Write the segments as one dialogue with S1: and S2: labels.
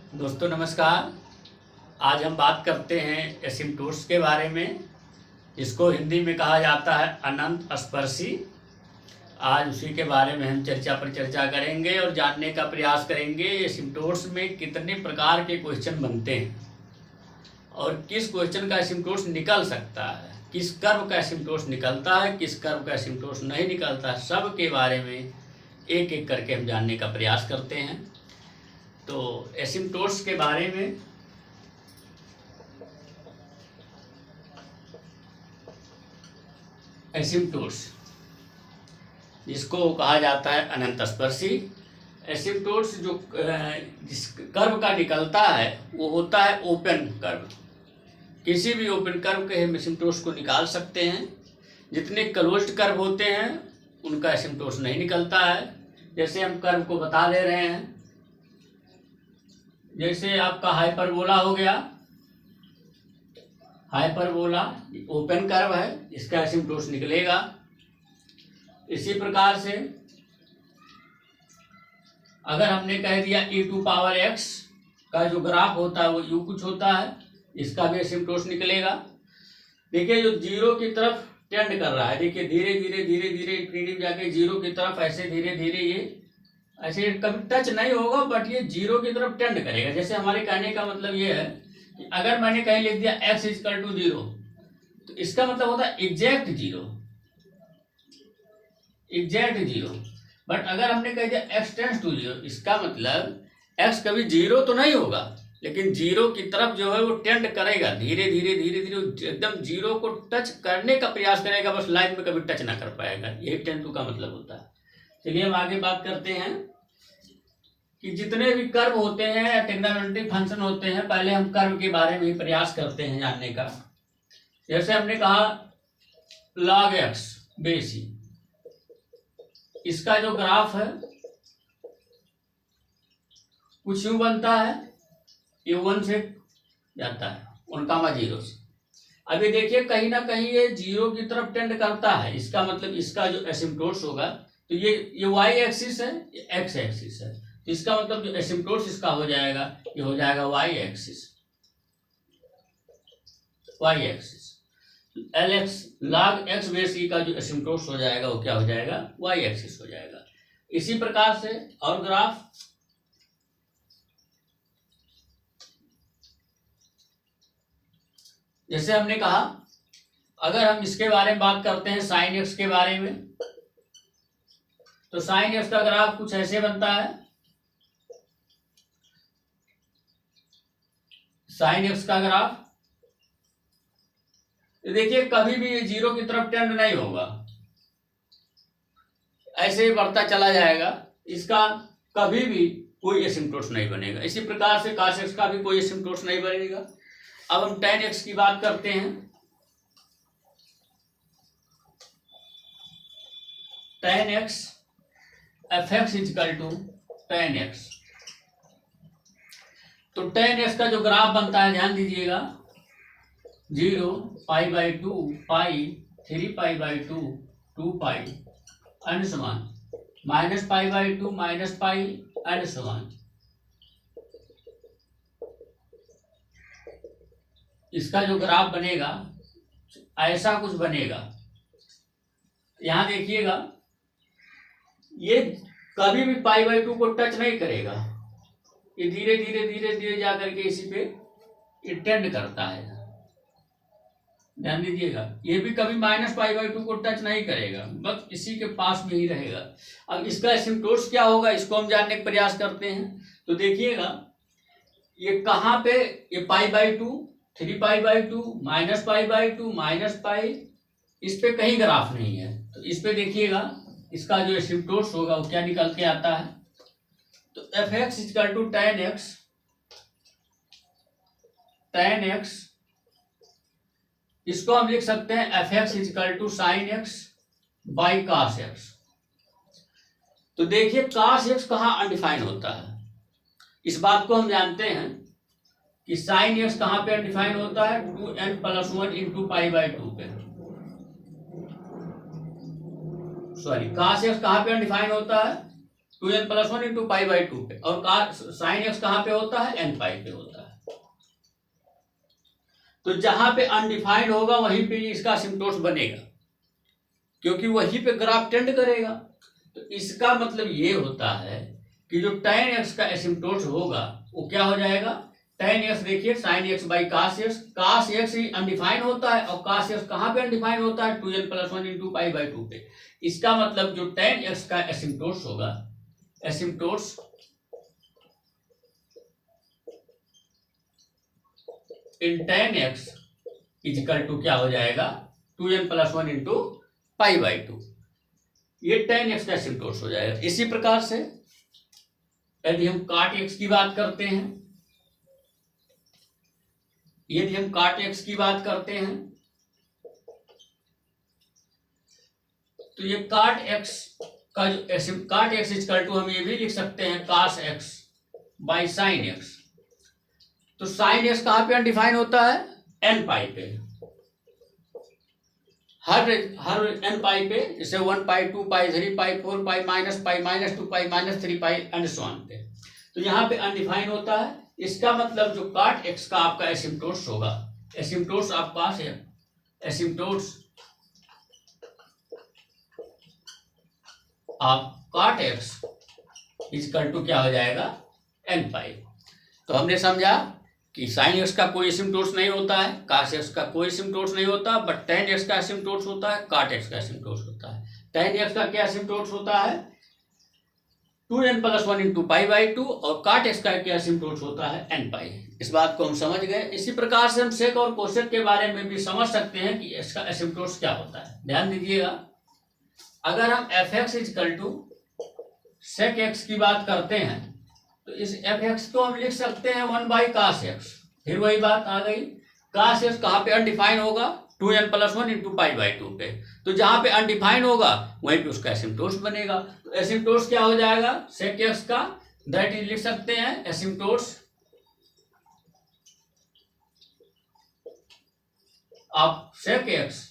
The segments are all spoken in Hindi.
S1: दोस्तों नमस्कार। आज हम बात करते हैं एसिम्प्टोट्स के बारे में, जिसको हिंदी में कहा जाता है अनंत स्पर्शी। आज उसी के बारे में हम चर्चा पर चर्चा करेंगे और जानने का प्रयास करेंगे एसिम्प्टोट्स में कितने प्रकार के क्वेश्चन बनते हैं और किस क्वेश्चन का एसिम्प्टोट्स निकल सकता है, किस कर्व का एसिम्प्टोट्स निकलता है, किस कर्व का एसिम्प्टोट्स नहीं निकलता है। सब के बारे में एक एक करके हम जानने का प्रयास करते हैं। तो एसिम्प्टोट्स के बारे में एसिम्प्टोट्स, जिसको कहा जाता है अनंत स्पर्शी। एसिम्प्टोट्स जो जिस कर्व का निकलता है वो होता है ओपन कर्व। किसी भी ओपन कर्व के हम एसिम्प्टोट्स को निकाल सकते हैं। जितने क्लोज्ड कर्व होते हैं उनका एसिम्प्टोट्स नहीं निकलता है। जैसे हम कर्व को बता दे रहे हैं, जैसे आपका हाइपरबोला हो गया। हाइपरबोला ओपन कर्व है, इसका एसिम्प्टोट्स निकलेगा। इसी प्रकार से अगर हमने कह दिया e⁴x का जो ग्राफ होता है वो u कुछ होता है, इसका भी एसिम्प्टोट्स निकलेगा। देखिए जो जीरो की तरफ टेंड कर रहा है, देखिए धीरे धीरे धीरे धीरे इंफिनिटी जाके जीरो की तरफ ऐसे धीरे धीरे ये ऐसे कभी टच नहीं होगा, बट ये जीरो की तरफ टेंड करेगा। जैसे हमारे कहने का मतलब ये है कि अगर मैंने कहीं लिख दिया x = 0 तो इसका मतलब होता है exact zero, exact zero. But अगर हमने कह दिया x टेंड्स टू 0, इसका मतलब x कभी जीरो तो नहीं होगा, लेकिन जीरो की तरफ जो है वो टेंड करेगा, धीरे धीरे धीरे धीरे एकदम जीरो को टच करने का प्रयास करेगा, बस लाइन में कभी टच ना कर पाएगा। यही टेंड टू का मतलब होता है। चलिए हम आगे बात करते हैं कि जितने भी कर्व होते हैं या ट्रिग्नोमेट्रिक फंक्शन होते हैं, पहले हम कर्व के बारे में ही प्रयास करते हैं जानने का। जैसे हमने कहा log x बेसी, इसका जो ग्राफ है कुछ यूं बनता है, ये 1 से जाता है 1,0 से। अभी देखिए कहीं ना कहीं ये जीरो की तरफ टेंड करता है, इसका मतलब इसका जो एसिम्प्टोट्स होगा, तो ये y एक्सिस है, ये x एक्सिस है, तो इसका मतलब जो एसिम्प्टोट्स इसका हो जाएगा, ये हो जाएगा y axis. y axis lx log x बेसी का जो एसिम्प्टोट्स हो जाएगा वो क्या हो जाएगा, y एक्सिस हो जाएगा। इसी प्रकार से और ग्राफ, जैसे हमने कहा अगर हम इसके बारे में बात करते हैं sin x के बारे में, तो sin x का ग्राफ कुछ ऐसे बनता है। sin x का ग्राफ देखिए कभी भी ये जीरो की तरफ टेंड नहीं होगा, ऐसे ही बढ़ता चला जाएगा, इसका कभी भी कोई एसिम्प्टोट्स नहीं बनेगा। इसी प्रकार से cos x का भी कोई एसिम्प्टोट्स नहीं बनेगा। अब हम tan x की बात करते हैं। tan x f(x) = tan x, तो tan x का जो ग्राफ बनता है ध्यान दीजिएगा, 0 π/2 π 3π/2 2π एंड समान, -π/2 -π एंड समान। इसका जो ग्राफ बनेगा ऐसा कुछ बनेगा। यहां देखिएगा ये कभी भी π/2 को टच नहीं करेगा, ये धीरे धीरे धीरे धीरे जाकर के इसी पे टेंड करता है। ध्यान दीजिएगा ये भी कभी -π/2 को टच नहीं करेगा, बस इसी के पास में ही रहेगा। अब इसका एसिम्प्टोट्स क्या होगा, इसको हम जानने का प्रयास करते हैं। तो देखिएगा ये कहाँ पे, ये π/2 3π/2 -π/2 -π, इस पे कहीं ग्राफ नहीं है। तो इस पे देखिएगा इसका जो एसिम्प्टोट्स होगा वो क्या निकल के आता है। तो f(x) = tan x, इसको हम लिख सकते हैं f(x) = sin x by cos x। तो देखिए cos x कहाँ अनडिफाइन होता है, इस बात को हम जानते हैं कि sin x कहाँ पे अनडिफाइन होता है, 2n + 1 × π/2 पे। सॉरी cos x कहाँ पे अनडिफाइन होता है, 2n+1 इंटू पाई बाई 2 पे, और साइन एक्स कहाँ पे होता है, n पाई पे होता है। तो जहां पे अनडिफाइंड होगा वहीं पे इसका असिम्प्टोट्स बनेगा, क्योंकि वहीं पे ग्राफ टेंड करेगा। तो इसका मतलब ये होता है कि जो tan x का एसिम्प्टोट्स होगा वो क्या हो जाएगा, tan x, देखिए sin x by cos x he undefined होता है, और cos x कहाँ पे अनडिफाइंड होता है, 2n+1 इंटू पाई बाई 2 पे। इसका मतलब जो tan x का एसिम्प्टोट्स होगा, asymptotes in tan x equal to क्या हो जाएगा, 2n+1 इंटू पाई बाई 2, ये tan x का एसिम्प्टोट्स हो जाएगा। इसी प्रकार से यदि हम काट x की बात करते हैं, यदि हम काट x की बात करते हैं, तो ये काट x का जो काट x इक्वल टू हम ये भी लिख सकते हैं cos x by sine x। तो साइन x कहां पे अनडिफाइन होता है, n पाई पे, हर n पाई पे, जैसे 1 पाई 2 पाई 3 पाई 4 पाई -2 पाई -3 पाई एंड सो ऑन पे। तो यहाँ पे अनडिफाइन होता है। इसका मतलब जो काट x का आपका एसिम्प्टोट्स होगा, एसिम्प्टोट्स आपके पास है, एसिम्प्टोट्स आप काट x इक्वल टू क्या हो जाएगा, n पाई। तो हमने समझा कि साइन x का कोई एसिम्प्टोट्स नहीं होता है, cos x का कोई एसिम्प्टोट्स नहीं होता, बट tan x का एसिम्प्टोट्स होता है, काट x का एसिम्प्टोट्स होता है। tan x का क्या एसिम्प्टोट्स होता है, 2n+1 इंटू पाई बाई 2, और काट x का क्या एसिम्प्टोट्स होता है, n पाई। इस बात को हम समझ गए। इसी प्रकार से हम सेक और कोसेक के बारे में भी समझ सकते हैं कि इसका एसिम्प्टोट्स क्या होता है। ध्यान दीजिएगा, अगर हम fx equal to sec x की बात करते हैं, तो इस fx को हम लिख सकते हैं 1 बाई cos x। फिर वही बात आ गई, cos x कहाँ पे अनडिफाइन होगा, 2n+1 इंटू पाई बाई 2 पे। तो जहां पे अनडिफाइन होगा वहीं पे उसका एसिम्प्टोट्स बनेगा। तो एसिम्प्टोट्स क्या हो जाएगा, सेक x का, दैट इज लिख सकते हैं asymptotes of sec x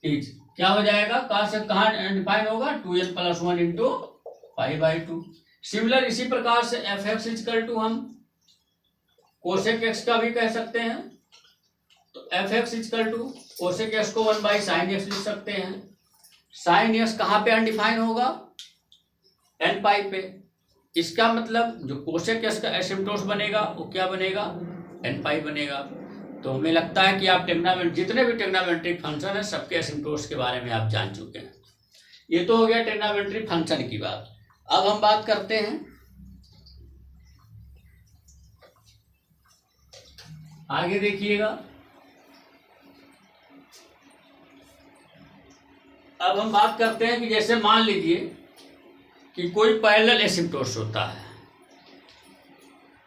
S1: is क्या हो जाएगा, cos x कहाँ अनडिफाइन होगा, 2n+1 into pi by 2। Similar इसी प्रकार से fx इक्वल टू हम कोसेक x का भी कह सकते हैं। तो fx equal to cosec x को 1 बाई साइन x लिख सकते हैं। साइन x कहाँ पे अनडिफाइन होगा, n पाई पे। इसका मतलब जो कोसेक x का एसिम्प्टोट्स बनेगा वो क्या बनेगा, n पाई बनेगा। तो हमें लगता है कि आप जितने भी टेग्नामेट्रिक फंक्शन है सबके एसिम्प्टोट्स के बारे में आप जान चुके हैं। ये तो हो गया टेग्नामेट्रिक फंक्शन की बात। अब हम बात करते हैं, आगे देखिएगा, अब हम बात करते हैं कि जैसे मान लीजिए कि कोई पैरेलल एसिम्प्टोट्स होता है।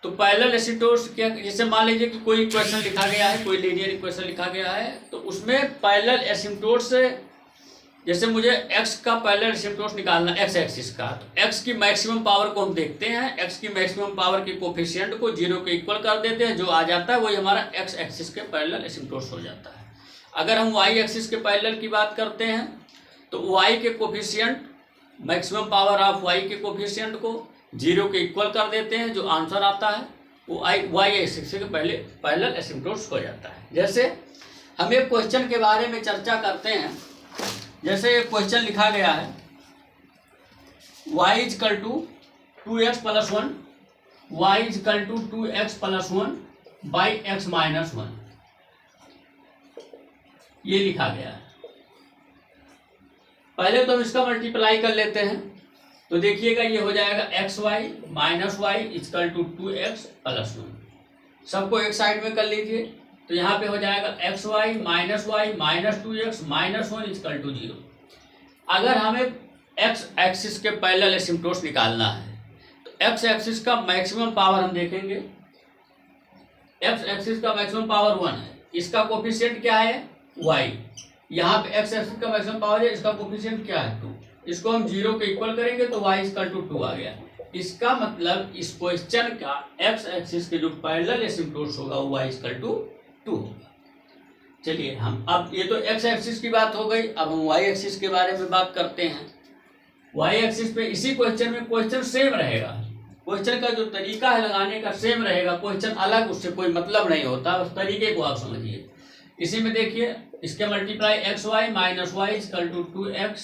S1: तो पैरेलल एसिम्प्टोट्स क्या, जैसे मान लीजिए कि कोई इक्वेशन लिखा गया है, कोई लीनियर इक्वेशन लिखा गया है, तो उसमें पैरेलल एसिम्प्टोट्स से, जैसे मुझे x का पैरेलल एसिम्प्टोट्स निकालना, x एक्सिस का, तो x की मैक्सिमम पावर को हम देखते हैं, x की मैक्सिमम पावर के कोफिशिएंट को 0 के इक्वल कर देते हैं, जो आ जाता है वही हमारा x एक्सिस के पैरेलल एसिम्प्टोट्स हो जाता है। अगर हम y एक्सिस के पैरेलल की बात करते हैं, तो y के coefficient, maximum power of y के कोफिशिएंट को 0 के इक्वल कर देते हैं, जो आंसर आता है वो y एक्सिस के पैरेलल एसिम्प्टोट्स हो जाता है। जैसे हम एक क्वेश्चन के बारे में चर्चा करते हैं, जैसे एक क्वेश्चन लिखा गया है y equal to 2x+1, y equal to 2x+1 by x minus 1, ये लिखा गया है। पहले तो हम इसका मल्टीप्लाई कर लेते हैं, तो देखिएगा ये हो जाएगा xy minus y equal to 2x+1। सबको एक साइड में कर लीजिए, तो यहाँ पे हो जाएगा xy minus y minus 2x minus 1 equal to 0। अगर हमें x एक्सिस के पैरेलल एसिम्प्टोट्स निकालना है, तो x एक्सिस का मैक्सिमम पावर हम देखेंगे, x एक्सिस का मैक्सिमम पावर 1 है, इसका कोफिशिएंट क्या है, y। यहाँ पे x एक्सिस का मैक्सिमम पावर है, इसका कोफिशिएंट क्या है, 2। इसको हम 0 के इक्वल करेंगे तो y इक्वल टू 2 आ गया। इसका मतलब इस क्वेश्चन का x एक्सिस के जो पैरेलल एसिम्प्टोट्स होगा वो y इक्वल टू 2 होगा। चलिए हम अब, ये तो x एक्सिस की बात हो गई, अब हम y एक्सिस के बारे में बात करते हैं। वाई एक्सिस पे इसी क्वेश्चन में क्वेश्चन सेम रहेगा, क्वेश्चन का जो तरीका है लगाने का सेम रहेगा, क्वेश्चन अलग उससे कोई मतलब नहीं होता, उस तरीके को आप समझिए। इसी में देखिए इसके multiply X Y minus Y equal to 2x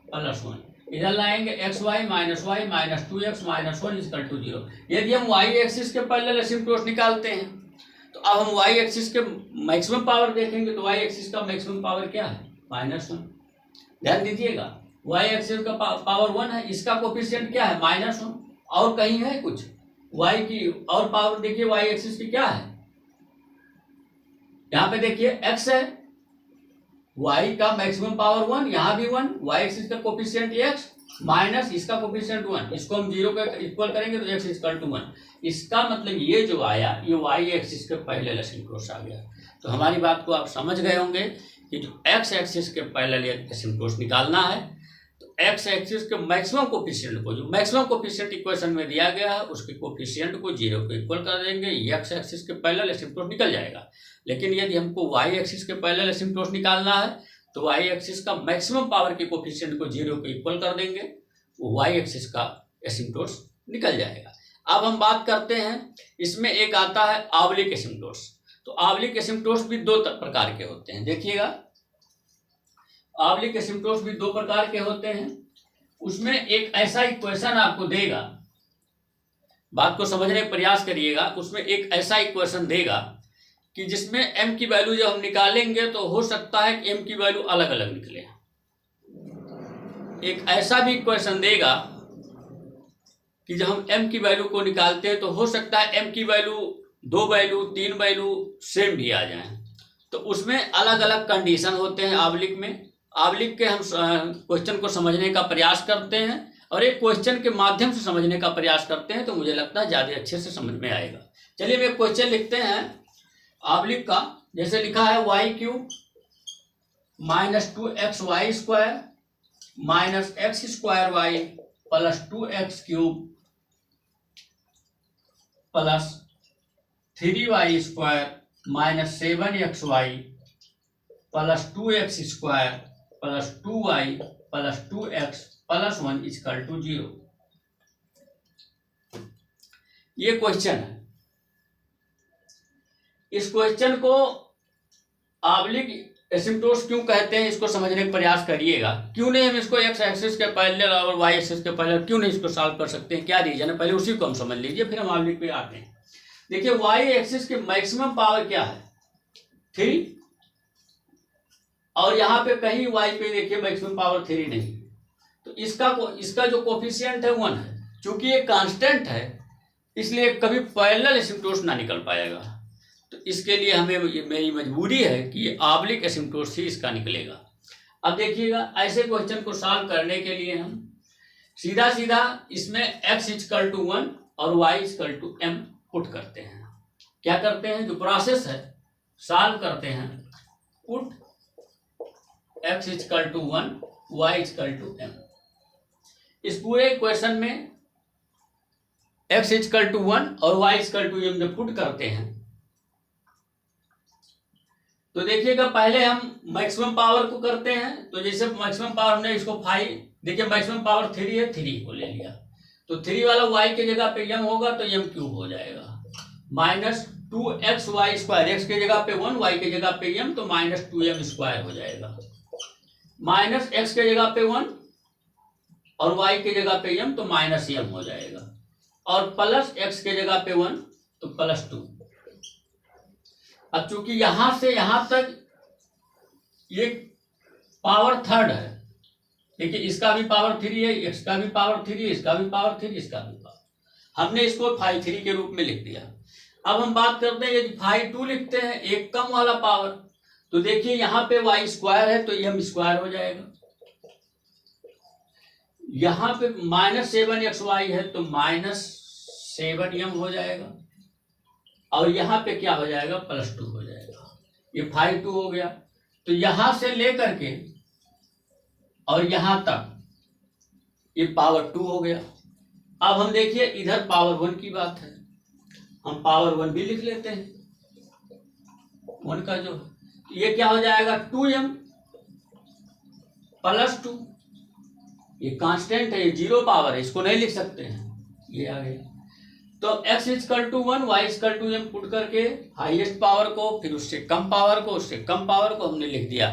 S1: plus 1, इधर लाएंगे X Y minus Y minus 2x minus 1 equal to 0। यदि हम वाई एक्सिस के पैरेलल एसिम्प्टोट निकालते हैं तो अब हम वाई एक्सिस के मैक्सिमम पावर देखेंगे, तो वाई एक्सिस का मैक्सिमम पावर क्या है? -1। ध्यान दीजिएगा, वाई एक्सिस का पावर 1 है, इसका कोफिशिएंट क्या है? -1। और कहीं है कुछ वाई की और पावर? देखिए वाई एक्सिस की क्या है, यहाँ पे देखिए x है, y का मैक्सिमम पावर 1, यहाँ भी 1, y एक्सिस का कोफिशिएंट x माइनस इसका कोफिशिएंट 1, इसको हम 0 के इक्वल करेंगे तो x इक्वल टू 1। इसका मतलब ये जो आया ये y एक्सिस के पैरेलल एसिम्प्टोट आ गया। तो हमारी बात को आप समझ गए होंगे कि जो x एक्सिस के पैरेलल एसिम्प्टोट निकालना है तो x एक्सिस के मैक्सिमम कोफिशिएंट को, जो मैक्सिमम कोफिशिएंट इक्वेशन में दिया गया है उसके कोफिशिएंट को 0 को इक्वल कर देंगे, x एक्सिस के पैरेलल एसिम्प्टोट निकल जाएगा। लेकिन यदि हमको y एक्सिस के पैरेलल एसिम्प्टोट निकालना है तो y एक्सिस का मैक्सिमम पावर के कोफिशिएंट को 0 को इक्वल कर देंगे, वो y एक्सिस का एसिम्प्टोट निकल जाएगा। अब हम बात करते हैं, इसमें एक आता है ऑब्लिक एसिम्प्टोट। तो ऑब्लिक एसिम्प्टोट भी 2 प्रकार के होते हैं, देखिएगा ऑब्लिक एसिम्प्टोट भी 2 प्रकार के होते हैं। उसमें एक ऐसा इक्वेशन आपको देगा, बात को समझने का प्रयास करिएगा, उसमें एक ऐसा इक्वेशन देगा कि जिसमें m की वैल्यू जब हम निकालेंगे तो हो सकता है कि m की वैल्यू अलग अलग निकले। एक ऐसा भी इक्वेशन देगा कि जब हम m की वैल्यू को निकालते हैं तो हो सकता है m की वैल्यू 2 वैल्यू 3 वैल्यू सेम भी आ जाए। तो उसमें अलग अलग कंडीशन होते हैं ऑब्लिक में। ऑब्लिक के हम क्वेश्चन को समझने का प्रयास करते हैं और एक क्वेश्चन के माध्यम से समझने का प्रयास करते हैं, तो मुझे लगता है ज़्यादा अच्छे से समझ में आएगा। चलिए हम एक क्वेश्चन लिखते हैं ऑब्लिक का, जैसे लिखा है Y cube minus 2xy square minus x square Y plus 2x cube plus 3y square minus 7xy plus 2x square plus 2y plus 2x plus 1 equal to 0। ये क्वेश्चन है। इस क्वेश्चन को ऑब्लिक एसिम्प्टोट्स क्यों कहते हैं इसको समझने का प्रयास करिएगा। क्यों नहीं हम इसको x एक्सिस के पैरेलल और y एक्सिस के पैरेलल क्यों नहीं इसको सॉल्व कर सकते हैं, क्या रीजन है, पहले उसी को हम समझ लीजिए फिर हम ऑब्लिक पे आते हैं। देखिए y एक्सिस के मैक्सिमम पावर क्या है? 3, और यहाँ पे कहीं y पे देखिए मैक्सिमम पावर 3 नहीं, तो इसका जो कोफिशिएंट है 1 है। चूंकि ये कांस्टेंट है इसलिए कभी पैरेलल एसिम्प्टोट्स ना निकल पाएगा, तो इसके लिए हमें मेरी मजबूरी है कि ये ऑब्लिक एसिम्प्टोट्स ही इसका निकलेगा। अब देखिएगा ऐसे क्वेश्चन को सॉल्व करने के लिए हम सीधा सीधा इसमें x इक्वल टू 1 और y equal to m put करते हैं। क्या करते हैं, जो प्रोसेस है सॉल्व करते हैं, put x equal to 1 y equal to m। इस पूरे क्वेश्चन में x इक्वल टू 1 और y इक्वल टू m जब पुट करते हैं तो देखिएगा पहले हम मैक्सिमम पावर को करते हैं। तो जैसे मैक्सिमम पावर हमने इसको 5, देखिए मैक्सिमम पावर 3 है, 3 को ले लिया तो 3 वाला y के जगह पे m होगा तो m क्यूब हो जाएगा, माइनस 2xy स्क्वायर, x के जगह पे 1 y के जगह पे m तो माइनस 2m स्क्वायर हो जाएगा, माइनस x के जगह पे 1 और y के जगह पे m तो माइनस m हो जाएगा, और प्लस x के जगह पे 1 तो प्लस 2। अब चूंकि यहां से यहां तक ये पावर 3 है, देखिए इसका भी पावर 3 है, इसका भी पावर 3 है, इसका भी पावर 3, इसका भी पावर, हमने इसको 5 के रूप में लिख दिया। अब हम बात करते हैं यदि 5 लिखते हैं एक कम वाला पावर, तो देखिए यहाँ पे y स्क्वायर है तो m स्क्वायर हो जाएगा, यहाँ पे माइनस 7xy है तो माइनस 7m हो जाएगा, और यहाँ पे क्या हो जाएगा, प्लस 2 हो जाएगा। ये 5 हो गया, तो यहां से लेकर के और यहां तक ये पावर 2 हो गया। अब हम देखिए इधर पावर 1 की बात है, हम पावर 1 भी लिख लेते हैं, 1 का जो ये क्या हो जाएगा 2m प्लस 2, ये कांस्टेंट है, ये जीरो पावर है, इसको नहीं लिख सकते हैं, ये आ गया। तो x equal to 1, y equal to m put करके हाईएस्ट पावर को, फिर उससे कम पावर को, उससे कम पावर को हमने लिख दिया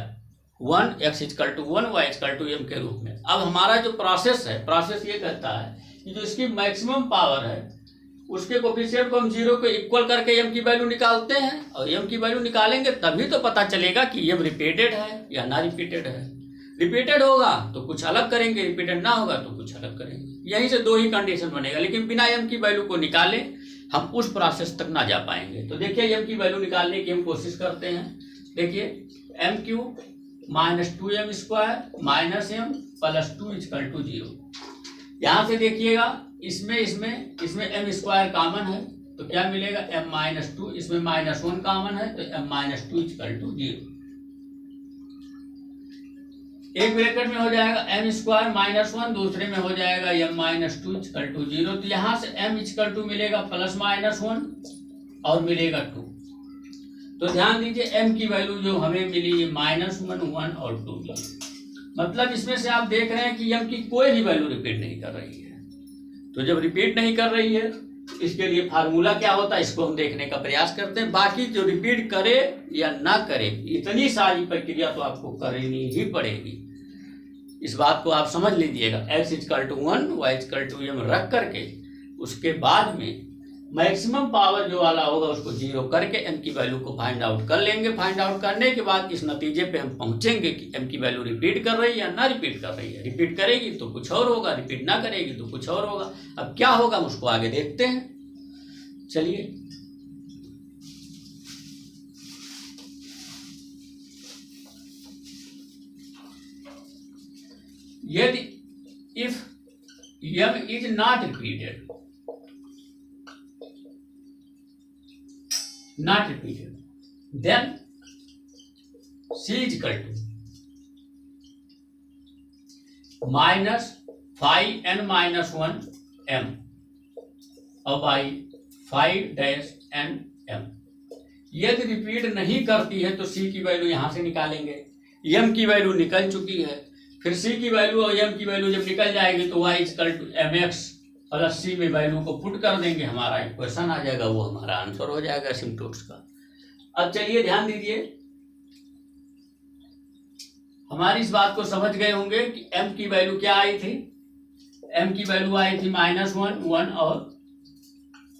S1: 1, x equal to 1, y equal to m के रूप में। अब हमारा जो प्रोसेस है, प्रोसेस ये कहता है कि जो इसकी मैक्सिमम पावर है उसके कोफिशिएंट को हम जीरो को इक्वल करके m की वैल्यू निकालते हैं, और m की वैल्यू निकालेंगे तभी तो पता चलेगा कि m रिपीटेड है या ना रिपीटेड है। रिपीटेड होगा तो कुछ अलग करेंगे, रिपीटेड ना होगा तो कुछ अलग करेंगे। यहीं से दो ही कंडीशन बनेगा, लेकिन बिना m की वैल्यू को निकाले हम उस प्रोसेस तक ना जा पाएंगे। तो देखिए m की वैल्यू निकालने की हम कोशिश करते हैं। देखिए m cube minus 2m square minus m plus 2 equal to 0। यहाँ से देखिएगा इसमें m स्क्वायर कॉमन है तो क्या मिलेगा, m माइनस 2, इसमें माइनस 1 कॉमन है तो m माइनस 2 इक्वल टू 0। एक ब्रैकेट में हो जाएगा m स्क्वायर माइनस 1, दूसरे में हो जाएगा m माइनस 2 इक्वल टू 0। तो यहाँ से m इक्वल टू मिलेगा प्लस माइनस 1 और मिलेगा 2। तो ध्यान दीजिए m की वैल्यू जो हमें मिली माइनस 1, 1 और 2 मिली। मतलब इसमें से आप देख रहे हैं कि m की कोई भी वैल्यू रिपीट नहीं कर रही है। तो जब रिपीट नहीं कर रही है इसके लिए फार्मूला क्या होता है, इसको हम देखने का प्रयास करते हैं। बाकी जो रिपीट करे या ना करे, इतनी सारी प्रक्रिया तो आपको करनी ही पड़ेगी। इस बात को आप समझ लीजिएगा। x equal to 1, y equal to m रख करके उसके बाद में मैक्सिमम पावर जो वाला होगा उसको जीरो करके m की वैल्यू को फाइंड आउट कर लेंगे। फाइंड आउट करने के बाद इस नतीजे पे हम पहुंचेंगे कि m की वैल्यू रिपीट कर रही है या ना रिपीट कर रही है। रिपीट करेगी तो कुछ और होगा, रिपीट ना करेगी तो कुछ और होगा। अब क्या होगा हम उसको आगे देखते हैं। चलिए यदि if m is not repeated, then c is equal to minus phi n minus 1 m और by phi dash n m। यदि रिपीट नहीं करती है तो c की वैल्यू यहां से निकालेंगे। m की वैल्यू निकल चुकी है, फिर c की वैल्यू और m की वैल्यू जब निकल जाएगी तो y equal to mx plus c में वैल्यू को पुट कर देंगे, हमारा इक्वेशन आ जाएगा, वो हमारा आंसर हो जाएगा एसिम्प्टोट्स का। अब चलिए ध्यान दीजिए, हमारी इस बात को समझ गए होंगे कि m की वैल्यू क्या आई थी। m की वैल्यू आई थी माइनस 1, 1 और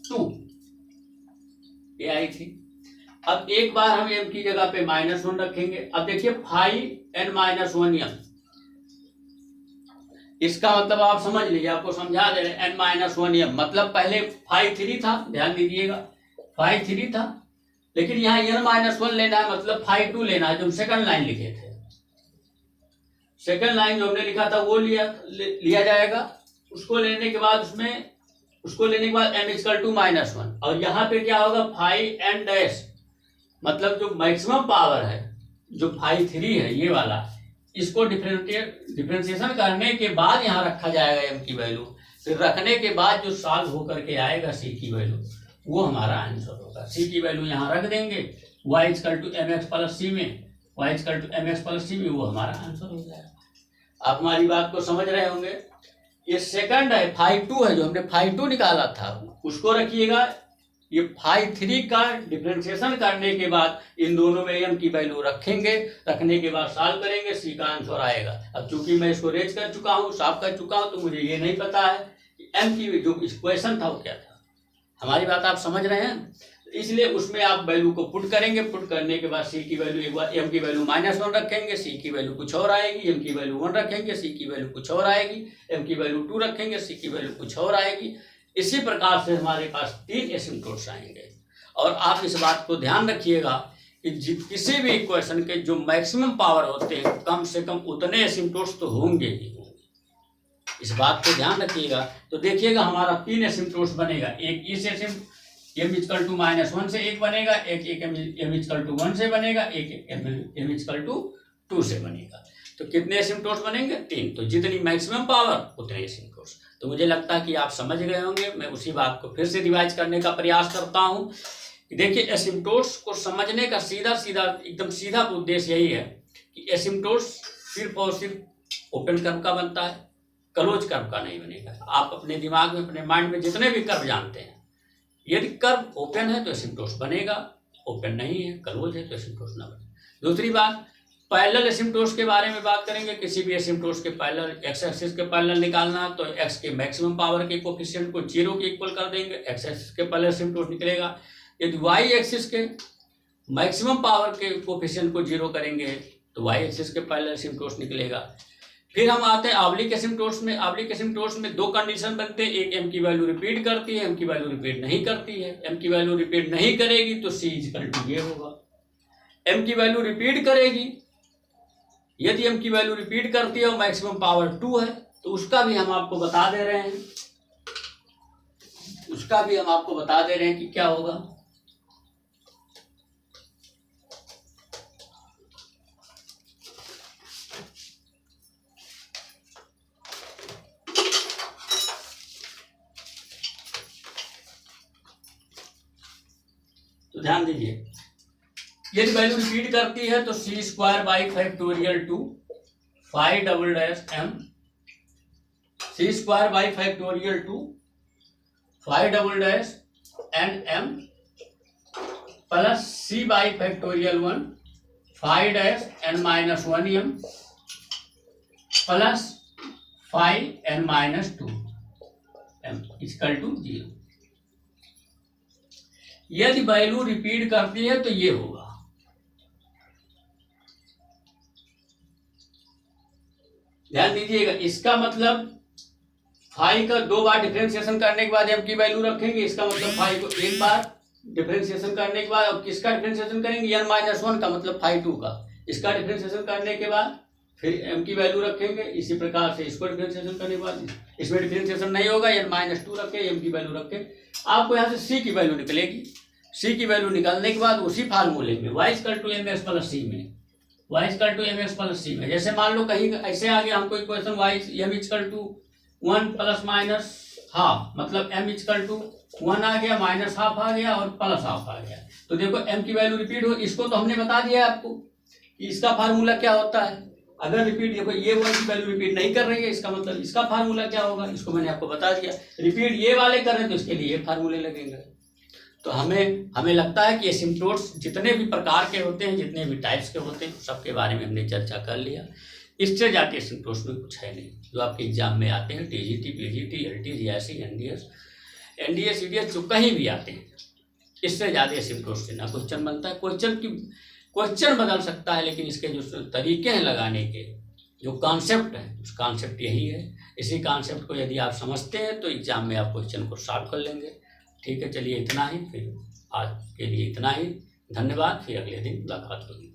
S1: 2 ये आई थी। अब एक बार हम m की जगह पे माइनस 1 रखेंगे। अब देखिए फाइव n माइनस 1 m, इसका मतलब आप समझ लीजिए, आपको समझा दे रहे n माइनस 1 m। मतलब पहले फाइव 3 था, ध्यान दीजिएगा फाइव 3 था, लेकिन यहाँ n माइनस 1 लेना है, मतलब फाइव 2 लेना है। जो हम सेकंड लाइन लिखे थे, सेकंड लाइन जो हमने लिखा था वो लिया जाएगा। उसको लेने के बाद m इक्वल टू माइनस 1, और यहाँ पे क्या होगा फाइव n डैश, मतलब जो मैक्सिमम पावर है जो फाइव 3 है ये वाला, इसको डिफरेंशिएशन करने के बाद यहाँ रखा जाएगा m की वैल्यू। फिर रखने के बाद जो सॉल्व होकर के आएगा c की वैल्यू, वो हमारा आंसर होगा। c की वैल्यू यहाँ रख देंगे, y equal to mx plus c में, y equal to mx plus c में, वो हमारा आंसर हो जाएगा। आप हमारी बात को समझ रहे होंगे। ये सेकंड है, फाइव 2 है, जो हमने फाइव 2 निकाला था उसको रखिएगा। ये फाइव 3 का डिफरेंशिएशन करने के बाद इन दोनों में m की वैल्यू रखेंगे, रखने के बाद सॉल्व करेंगे, c का आंसर आएगा। अब चूंकि मैं इसको रेज कर चुका हूँ, सॉल्व कर चुका हूँ, तो मुझे ये नहीं पता है कि m की जो इक्वेशन था वो क्या था। हमारी बात आप समझ रहे हैं, इसलिए उसमें आप वैल्यू को पुट करेंगे। पुट करने के बाद c की वैल्यू एक बार m की वैल्यू माइनस 1 रखेंगे, c की वैल्यू कुछ और आएगी, m की वैल्यू 1 रखेंगे, c की वैल्यू कुछ और आएगी, m की वैल्यू 2 रखेंगे, c की वैल्यू कुछ और आएगी। इसी प्रकार से हमारे पास 3 एसिम्प्टोट्स आएंगे। और आप इस बात को ध्यान रखिएगा कि किसी भी इक्वेशन के जो मैक्सिमम पावर होते हैं कम से कम उतने एसिम्प्टोट्स तो होंगे ही होंगे। इस बात को ध्यान रखिएगा। तो देखिएगा हमारा 3 एसिम्प्टोट्स बनेगा। एक इस m इक्वल टू माइनस 1 से एक बनेगा, एक m इक्वल टू 1 से बनेगा, एक m इक्वल टू 2 से बनेगा। तो कितने एसिम्प्टोट्स बनेंगे? 3। तो जितनी मैक्सिमम पावर उतने एसिम्प्टोट्स। तो मुझे लगता है कि आप समझ गए होंगे। मैं उसी बात को फिर से रिवाइज करने का प्रयास करता हूँ। देखिए एसिम्प्टोट्स को समझने का एकदम सीधा उद्देश्य यही है कि एसिम्प्टोट्स सिर्फ और सिर्फ ओपन कर्व का बनता है। क्लोज कर्व का नहीं बनेगा। आप अपने दिमाग में, अपने माइंड में जितने भी कर्व जानते हैं, यदि कर्व ओपन है तो एसिम्प्टोस बनेगा, ओपन नहीं है, क्लोज है तो एसिम्प्टोस ना बने। दूसरी बात, पैरेलल एसिम्प्टोस के बारे में बात करेंगे। किसी भी एसिम्प्टोस के पैरेलल, एक्स एक्सिस के पैरेलल निकालना तो एक्स के मैक्सिमम पावर के कोफिशिएंट को 0 के इक्वल कर देंगे, एक्स एक्सिस के पैरेलल एसिम्प्टोस निकलेगा। यदि वाई एक्सिस के मैक्सिमम पावर के कोफिशिएंट को 0 करेंगे तो वाई एक्सिस के पैरेलल एसिम्प्टोस निकलेगा। फिर हम आते हैं ऑब्लिक एसिम्प्टोस में। ऑब्लिक एसिम्प्टोस में दो कंडीशन बनते हैं, एक एम की वैल्यू रिपीट करती है, एम की वैल्यू रिपीट नहीं करती है। एम की वैल्यू रिपीट नहीं करेगी तो सी इक्वल टू ये होगा। एम की वैल्यू रिपीट करेगी, यदि एम की वैल्यू रिपीट करती है और मैक्सिमम पावर 2 है तो उसका भी हम आपको बता दे रहे हैं, उसका भी हम आपको बता दे रहे हैं कि क्या होगा। तो ध्यान दीजिए, यदि वैल्यू रिपीट करती है तो C square by factorial 2 five double dash M, C square by factorial 2 5 double dash N M plus C by factorial 1 5 dash N minus 1 M plus 5 N minus 2 M equal to 0। यदि वैल्यू रिपीट करती है तो ये होगा। ध्यान दीजिएगा, इसका मतलब फाई का 2 बार डिफरेंशिएशन करने के बाद एम की वैल्यू रखेंगे, इसका मतलब फाई को 1 बार डिफरेंशिएशन करने के बाद, और किसका डिफरेंशिएशन करेंगे, एन माइनस 1 का मतलब फाई 2 का, इसका डिफरेंशिएशन करने के बाद फिर एम की वैल्यू रखेंगे। इसी प्रकार से इसको डिफरेंशिएशन करने के बाद इसमें डिफरेंशिएशन नहीं होगा, एन माइनस 2 रखे, एम की वैल्यू रखे, आपको यहाँ से सी की वैल्यू निकलेगी। सी की वैल्यू निकालने के बाद उसी फार्मूले में Y equal to M X plus C में, Y equal to M X plus C में, जैसे मान लो कहीं ऐसे आ गया हमको equation Y M equal to 1 plus minus half, मतलब एम इक्वल टू 1 आ गया, माइनस हाफ आ गया और प्लस हाफ आ गया। तो देखो एम की वैल्यू रिपीट हो, इसको तो हमने बता दिया आपको कि इसका फार्मूला क्या होता है। अगर रिपीट, देखो ये 1 की वैल्यू रिपीट नहीं कर रही है, इसका मतलब इसका फार्मूला क्या होगा, इसको मैंने आपको बता दिया। रिपीट ये वाले कर रहे हैं तो इसके लिए ये फार्मूले लगेंगे। तो हमें लगता है कि एसिम्प्टोट्स जितने भी प्रकार के होते हैं, जितने भी टाइप्स के होते हैं, सबके बारे में हमने चर्चा कर लिया। इससे जाके एसिम्प्टोट्स में कुछ है नहीं जो आपके एग्जाम में आते हैं, TGT, PGT, LT, GIC, NDS, EDS, जो कहीं भी आते हैं, इससे ज़्यादा एसिम्प्टोट्स से ना क्वेश्चन बनता है। क्वेश्चन बदल सकता है, लेकिन इसके जो तरीके हैं लगाने के, जो कॉन्सेप्ट है, उस कॉन्सेप्ट यही है। इसी कॉन्सेप्ट को यदि आप समझते हैं तो एग्जाम में आप क्वेश्चन को सॉल्व कर लेंगे। ठीक है, चलिए इतना ही, फिर आज के लिए इतना ही, धन्यवाद। फिर अगले दिन मुलाकात होगी।